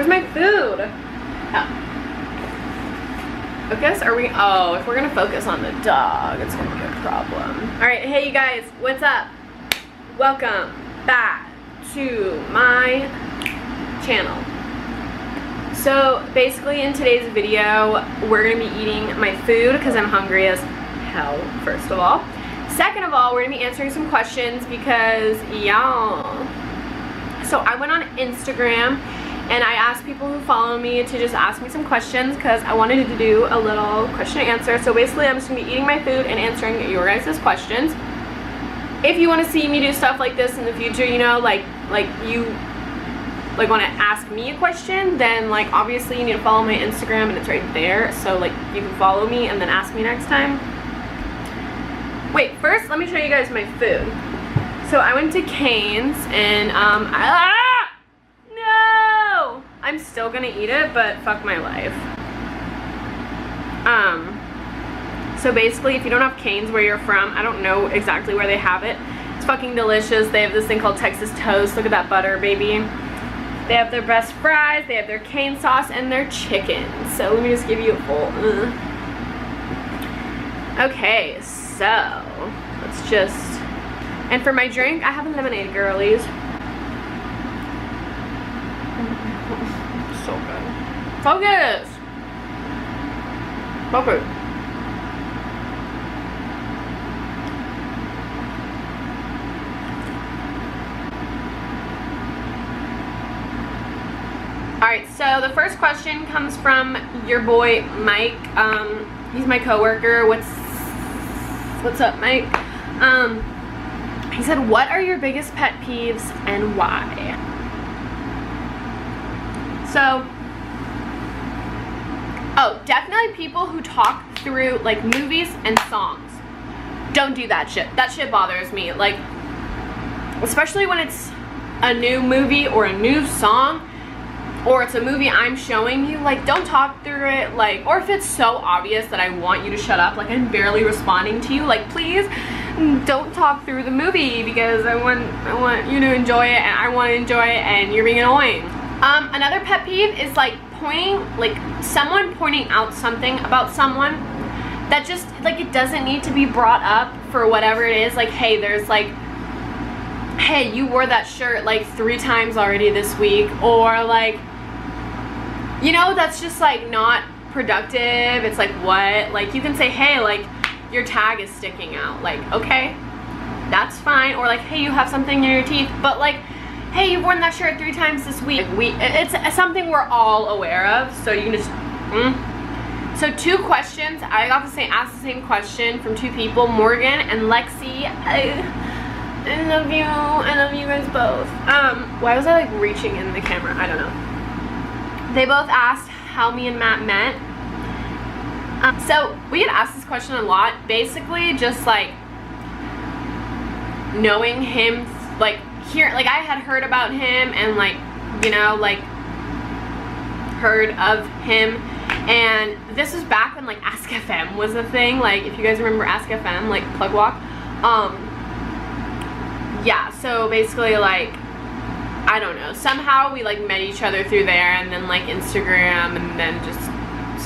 Where's my food? Oh. Focus? Are we? Oh, if we're gonna focus on the dog, it's gonna be a problem. All right, hey you guys, what's up? Welcome back to my channel. So basically in today's video, we're gonna be eating my food because I'm hungry as hell, first of all. Second of all, we're gonna be answering some questions because y'all. So I went on Instagram and I asked people who follow me to just ask me some questions because I wanted to do a little question and answer. So basically I'm just gonna be eating my food and answering your guys' questions. If you want to see me do stuff like this in the future, you know, like you want to ask me a question, then like obviously you need to follow my Instagram and it's right there. So like you can follow me and then ask me next time. Wait, first let me show you guys my food. So I went to Cane's and no! I'm still gonna eat it, but fuck my life. So basically if you don't have Cane's where you're from, I don't know exactly where they have it. It's fucking delicious. They have this thing called Texas Toast. Look at that butter, baby. They have their best fries, they have their cane sauce, and their chicken. So let me just give you a full Okay, so let's just, and for my drink, I have a lemonade, girlies. So good. Focus! Focus. Alright, so the first question comes from your boy, Mike. He's my coworker. What's up, Mike? He said, what are your biggest pet peeves and why? So, definitely people who talk through like movies and songs. Don't do that shit. That shit bothers me. Like, especially when it's a new movie or a new song, or it's a movie I'm showing you, like don't talk through it, like, or if it's so obvious that I want you to shut up, like I'm barely responding to you, like please don't talk through the movie because I want you to enjoy it and I want to enjoy it and you're being annoying. Another pet peeve is like someone pointing out something about someone that just like it doesn't need to be brought up for whatever it is. Like hey, there's like, hey, you wore that shirt like 3 times already this week, or like, you know, that's just like not productive. It's like, what? Like you can say, hey, like your tag is sticking out, like okay, that's fine. Or like, hey, you have something in your teeth, but like, hey, you've worn that shirt 3 times this week. It's something we're all aware of, so you can just So 2 questions. I got to ask the same question from 2 people, Morgan and Lexi. I love you. I love you guys both. Why was I like reaching in the camera? I don't know. They both asked how me and Matt met. So we get asked this question a lot. Basically just like knowing him, like I had heard about him and like, you know, like heard of him. And this was back when like Ask FM was a thing. Like if you guys remember Ask FM, like Plug Walk. Yeah, so basically like, I don't know, somehow we like met each other through there and then like Instagram and then just,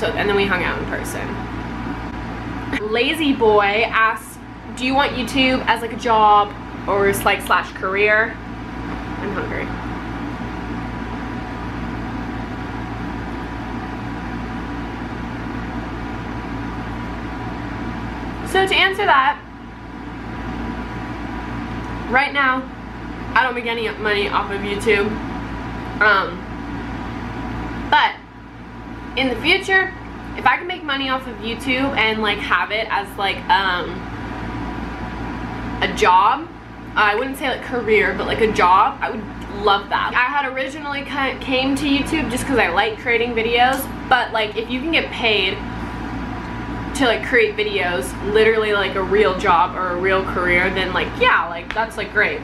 and then we hung out in person. Lazy Boy asks, do you want YouTube as like a job or like / career? I'm hungry. So to answer that, right now, I don't make any money off of YouTube. But in the future, if I can make money off of YouTube and like have it as like a job, I wouldn't say like career, but like a job, I would love that. I had originally came to YouTube just because I like creating videos, but like if you can get paid to like create videos, literally like a real job or a real career, then like yeah, like that's like great.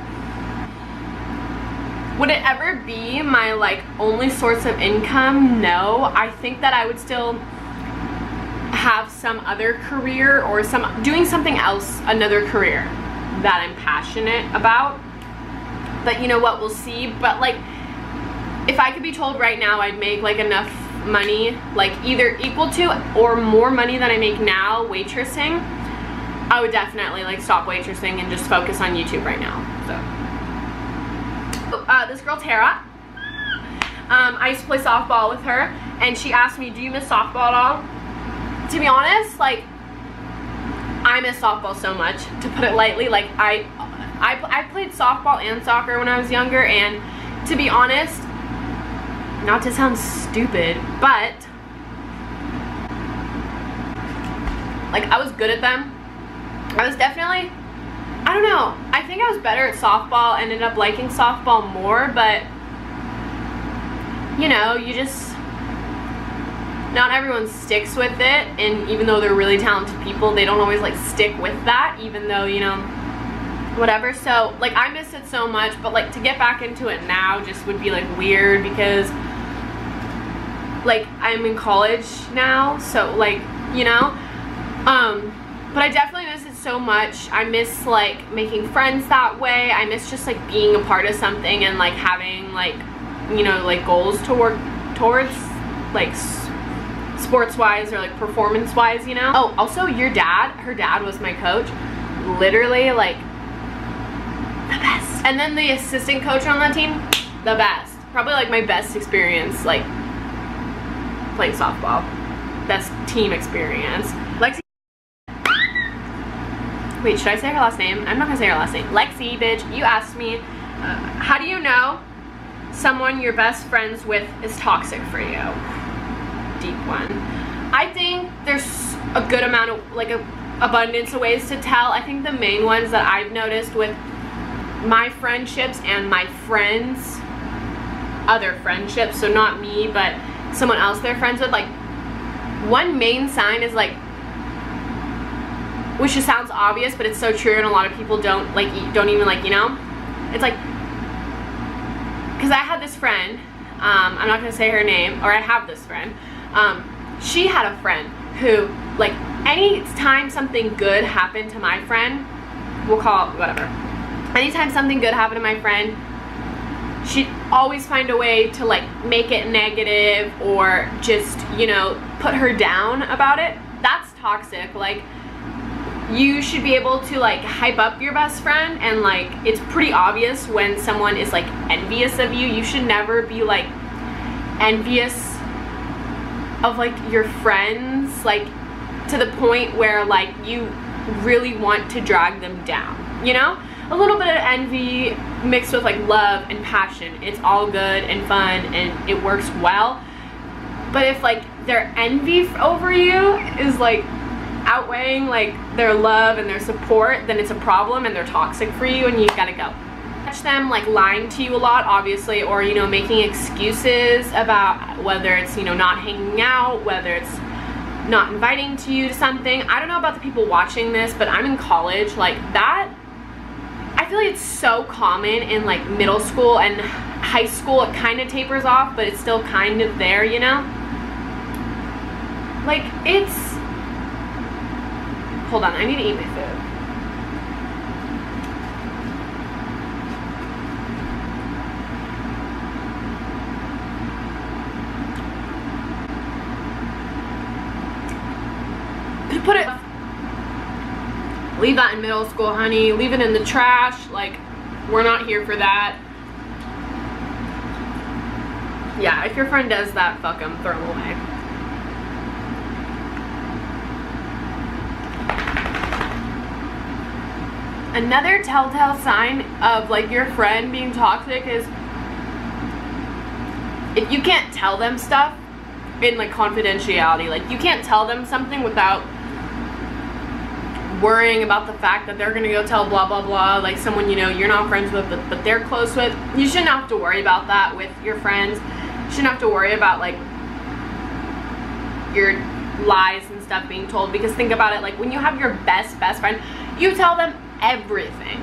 Would it ever be my like only source of income? No. I think that I would still have some other career or doing something else, another career that I'm passionate about. But you know what, we'll see. But like if I could be told right now I'd make like enough money, like either equal to or more money than I make now waitressing, I would definitely like stop waitressing and just focus on YouTube right now. So this girl Tara, I used to play softball with her, and she asked me, do you miss softball at all? To be honest, like, I miss softball so much, to put it lightly. Like, I played softball and soccer when I was younger, and to be honest, not to sound stupid, but like, I was good at them. I was definitely, I don't know, I think I was better at softball, ended up liking softball more, but you know, you just, not everyone sticks with it, and even though they're really talented people, they don't always like stick with that, even though, you know, whatever. So like, I miss it so much, but like, to get back into it now just would be like weird, because like, I'm in college now, so like, you know, but I definitely miss it so much. I miss like making friends that way. I miss just like being a part of something and like having like, you know, like goals to work towards, like sports wise or like performance wise, you know. Oh, also your dad, her dad was my coach, literally like the best. And then the assistant coach on that team, the best. Probably like my best experience, like playing softball. Best team experience. Lexi, wait, should I say her last name? I'm not gonna say her last name. Lexi, bitch, you asked me, how do you know someone you're best friends with is toxic for you? Deep one. I think there's a good amount of, like, abundance of ways to tell. I think the main ones that I've noticed with my friendships and my friends, other friendships, so not me, but someone else they're friends with, like, one main sign is like, which just sounds obvious, but it's so true, and a lot of people don't even like, you know, it's like, because I had this friend, I'm not gonna say her name, or I have this friend, she had a friend who, like, anytime something good happened to my friend, we'll call it whatever, anytime something good happened to my friend, she'd always find a way to like make it negative or just, you know, put her down about it. That's toxic. Like, you should be able to like hype up your best friend, and like, it's pretty obvious when someone is like envious of you. You should never be like envious of like your friends, like to the point where like you really want to drag them down, you know? A little bit of envy mixed with like love and passion, it's all good and fun and it works well. But if like their envy over you is like outweighing like their love and their support, then it's a problem and they're toxic for you, and you gotta go. Catch them like lying to you a lot, obviously, or, you know, making excuses about whether it's, you know, not hanging out, whether it's not inviting to you to something. I don't know about the people watching this, but I'm in college. Like, that, I feel like it's so common in like middle school and high school. It kind of tapers off, but it's still kind of there, you know? Like, it's, hold on, I need to eat my food. Put it, leave that in middle school, honey. Leave it in the trash. Like, we're not here for that. Yeah, if your friend does that, fuck them, throw them away. Another telltale sign of like your friend being toxic is if you can't tell them stuff in like confidentiality. Like, you can't tell them something without worrying about the fact that they're gonna go tell blah blah blah, like someone, you know, you're not friends with but they're close with. You shouldn't have to worry about that with your friends. You shouldn't have to worry about like your lies and stuff being told, because think about it, like when you have your best friend, you tell them everything.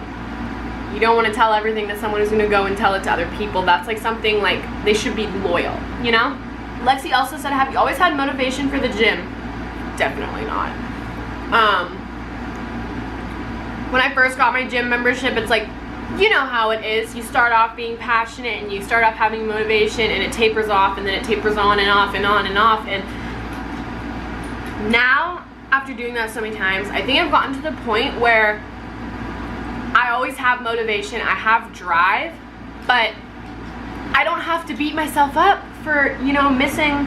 You don't want to tell everything to someone who's gonna go and tell it to other people. That's like something, like, they should be loyal, you know? Lexi also said, have you always had motivation for the gym? Definitely not. When I first got my gym membership, it's like you know how it is. You start off being passionate and you start off having motivation, and it tapers off, and then it tapers on and off and on and off. And now, after doing that so many times, I think I've gotten to the point where I always have motivation, I have drive, but I don't have to beat myself up for, you know, missing.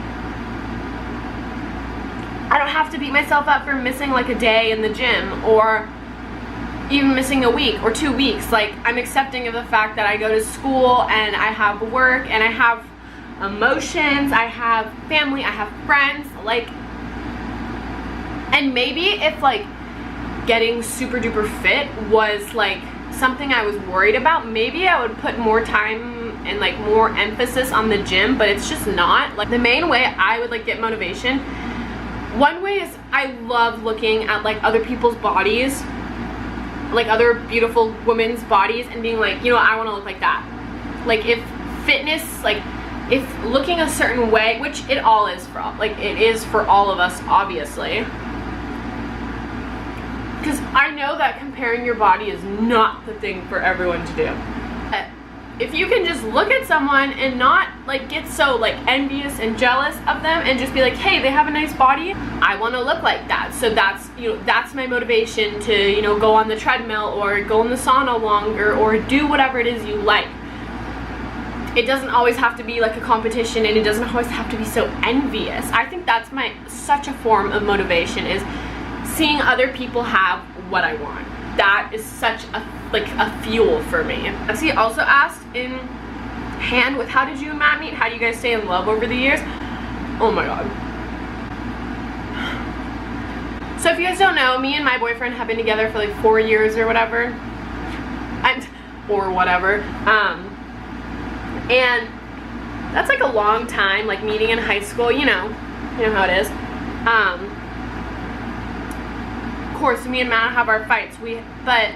I don't have to beat myself up for missing like a day in the gym, or even missing a week or 2 weeks. Like, I'm accepting of the fact that I go to school and I have work and I have emotions, I have family, I have friends, like, and maybe if like getting super duper fit was like something I was worried about, maybe I would put more time and like more emphasis on the gym, but it's just not. Like, the main way I would like get motivation, one way is I love looking at like other people's bodies, like other beautiful women's bodies, and being like, you know, I want to look like that. Like, if fitness, like if looking a certain way, which it all is for, like it is for all of us, obviously, because I know that comparing your body is not the thing for everyone to do. But if you can just look at someone and not like get so like envious and jealous of them, and just be like, hey, they have a nice body, I want to look like that. So that's, you know, that's my motivation to, you know, go on the treadmill or go in the sauna longer or do whatever it is you like. It doesn't always have to be like a competition, and it doesn't always have to be so envious. I think that's such a form of motivation, is seeing other people have what I want. That is such a fuel for me. He also asked in hand with, how did you and Matt meet? How do you guys stay in love over the years? Oh my god. So if you guys don't know, me and my boyfriend have been together for like 4 years or whatever. And that's like a long time, like meeting in high school, you know how it is. Of course, me and Matt have our fights, but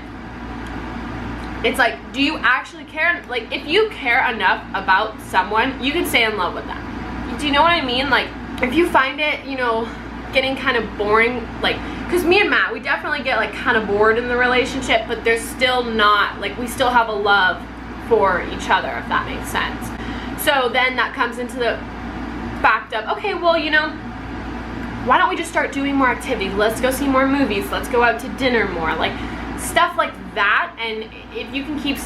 it's like, do you actually care? Like, if you care enough about someone, you can stay in love with them. Do you know what I mean? Like, if you find it, you know, getting kind of boring, like, because me and Matt, we definitely get like kind of bored in the relationship, but there's still not, like, we still have a love for each other, if that makes sense. So then that comes into the fact of, okay, well, you know, why don't we just start doing more activities? Let's go see more movies, let's go out to dinner more, like stuff like that. And if you can keep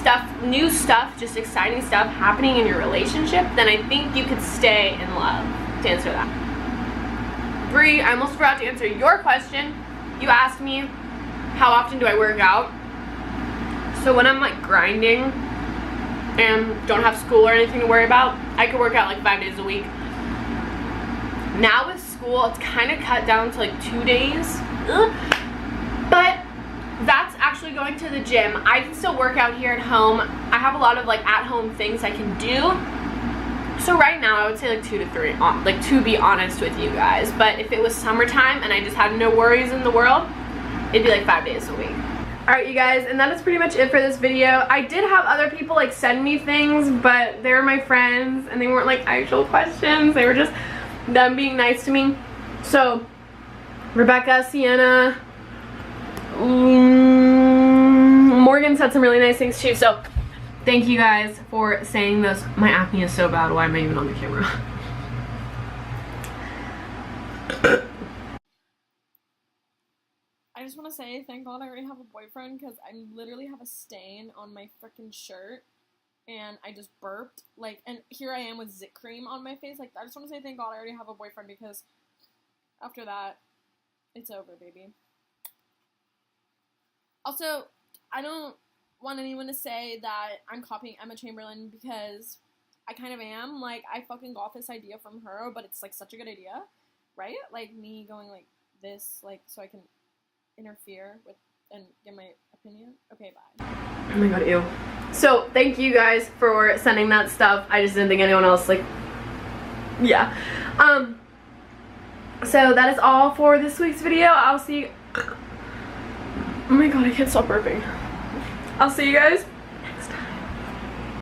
new stuff, just exciting stuff happening in your relationship, then I think you could stay in love. To answer that, Bree, I almost forgot to answer your question. You asked me, how often do I work out? So when I'm like grinding and don't have school or anything to worry about, I could work out like 5 days a week. Now with school, it's kind of cut down to like 2 days. But that's actually going to the gym. I can still work out here at home. I have a lot of like at-home things I can do. So right now, I would say like 2 to 3, like, to be honest with you guys. But if it was summertime and I just had no worries in the world, it'd be like 5 days a week. Alright, you guys, and that is pretty much it for this video. I did have other people like send me things, but they were my friends and they weren't like actual questions. They were just them being nice to me. So Rebecca, Sienna, Morgan said some really nice things too. So thank you guys for saying those. My acne is so bad. Why am I even on the camera? I just want to say thank God I already have a boyfriend, because I literally have a stain on my freaking shirt and I just burped, like, and here I am with Zit cream on my face. Like, I just want to say thank God I already have a boyfriend, because after that, it's over, baby. Also, I don't want anyone to say that I'm copying Emma Chamberlain, because I kind of am. Like, I fucking got this idea from her, but it's like such a good idea, right? Like, me going like this, like, so I can interfere with and give my opinion. Okay, bye. Oh my god, ew. So thank you guys for sending that stuff. I just didn't think anyone else, like, yeah. So that is all for this week's video. I'll see you. Oh my god, I can't stop burping. I'll see you guys